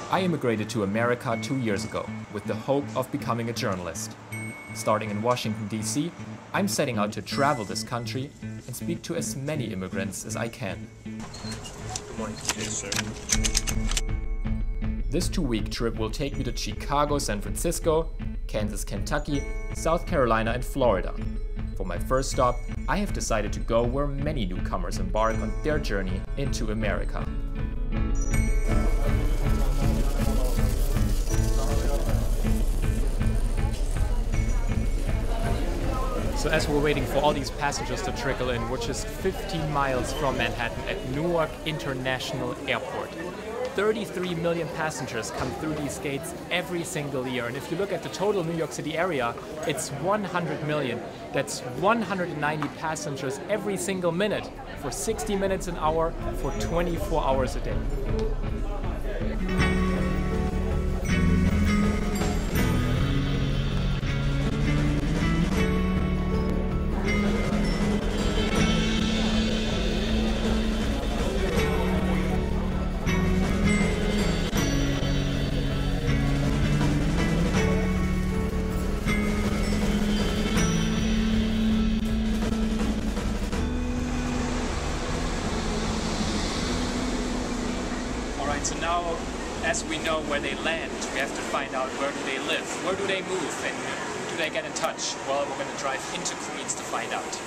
I immigrated to America 2 years ago with the hope of becoming a journalist. Starting in Washington, D.C., I'm setting out to travel this country and speak to as many immigrants as I can. Good morning. Yes, sir. This 2-week trip will take me to Chicago, San Francisco, Kansas, Kentucky, South Carolina and Florida. For my first stop, I have decided to go where many newcomers embark on their journey into America. So as we're waiting for all these passengers to trickle in, we're just 15 miles from Manhattan at Newark International Airport. 33 million passengers come through these gates every single year. And if you look at the total New York City area, it's 100 million. That's 190 passengers every single minute for 60 minutes an hour for 24 hours a day. So now, as we know where they land, we have to find out where do they live, where do they move, and do they get in touch? Well, we're going to drive into Queens to find out.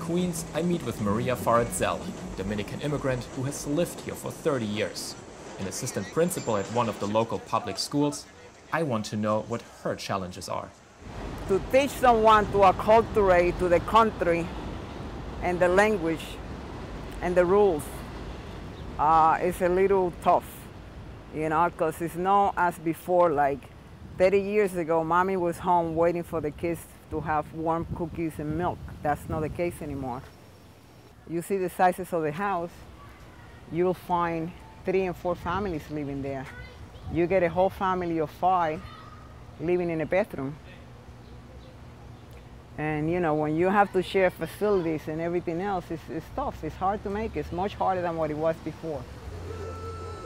Queens, I meet with Maria Faretzel, a Dominican immigrant who has lived here for 30 years. An assistant principal at one of the local public schools, I want to know what her challenges are. To teach someone to acculturate to the country and the language and the rules is a little tough, you know, because it's not as before. Like 30 years ago, mommy was home waiting for the kids to have warm cookies and milk. That's not the case anymore. You see the sizes of the house, you'll find 3 and 4 families living there. You get a whole family of 5 living in a bedroom. And you know, when you have to share facilities and everything else, it's tough. It's hard to make. It's much harder than what it was before.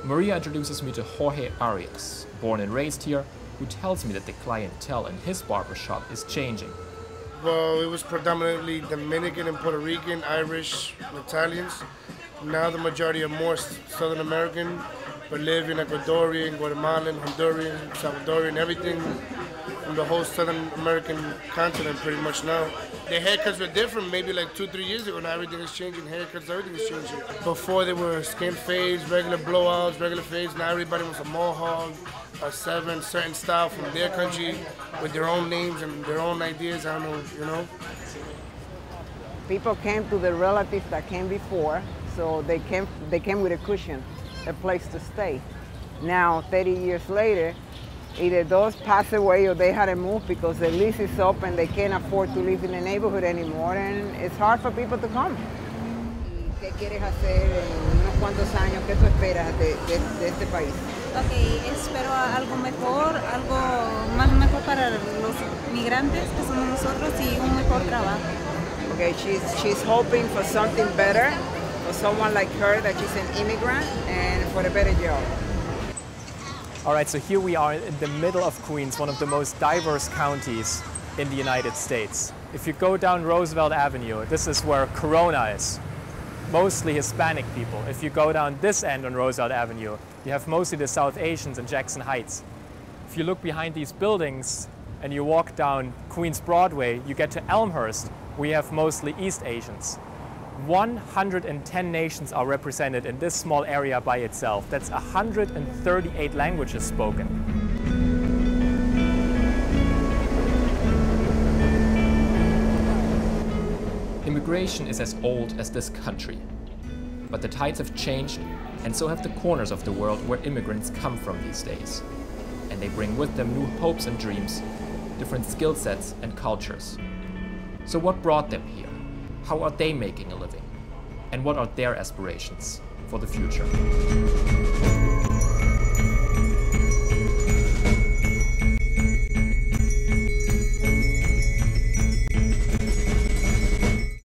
Maria introduces me to Jorge Arias, born and raised here, who tells me that the clientele in his barbershop is changing. Well, it was predominantly Dominican and Puerto Rican, Irish, Italians. Now the majority are more Southern American, but live in Ecuadorian, Guatemalan, Honduran, Salvadorian, everything from the whole Southern American continent pretty much now. The haircuts were different maybe like 2-3 years ago. Now everything is changing, haircuts, everything is changing. Before they were skin fades, regular blowouts, regular fades. Now everybody wants a mohawk, a certain style from their country with their own names and their own ideas. I don't know, you know. People came to the relatives that came before, so they came with a cushion, a place to stay. Now, 30 years later, either those pass away or they had to move because the lease is up and they can't afford to live in the neighborhood anymore, and it's hard for people to come. ¿Qué quieres hacer en unos cuantos años? ¿Qué tú esperas de este país? Okay, espero algo mejor, algo más mejor para los migrantes que somos nosotros y un mejor trabajo. Okay, she's hoping for something better for someone like her, that she's an immigrant, and for a better job. All right, so here we are in the middle of Queens, one of the most diverse counties in the United States. If you go down Roosevelt Avenue, this is where Corona is. Mostly Hispanic people. If you go down this end on Roosevelt Avenue, you have mostly the South Asians in Jackson Heights. If you look behind these buildings and you walk down Queens Broadway, you get to Elmhurst. We have mostly East Asians. 110 nations are represented in this small area by itself. That's 138 languages spoken. Immigration is as old as this country. But the tides have changed, and so have the corners of the world where immigrants come from these days. And they bring with them new hopes and dreams, different skill sets and cultures. So what brought them here? How are they making a living? And what are their aspirations for the future?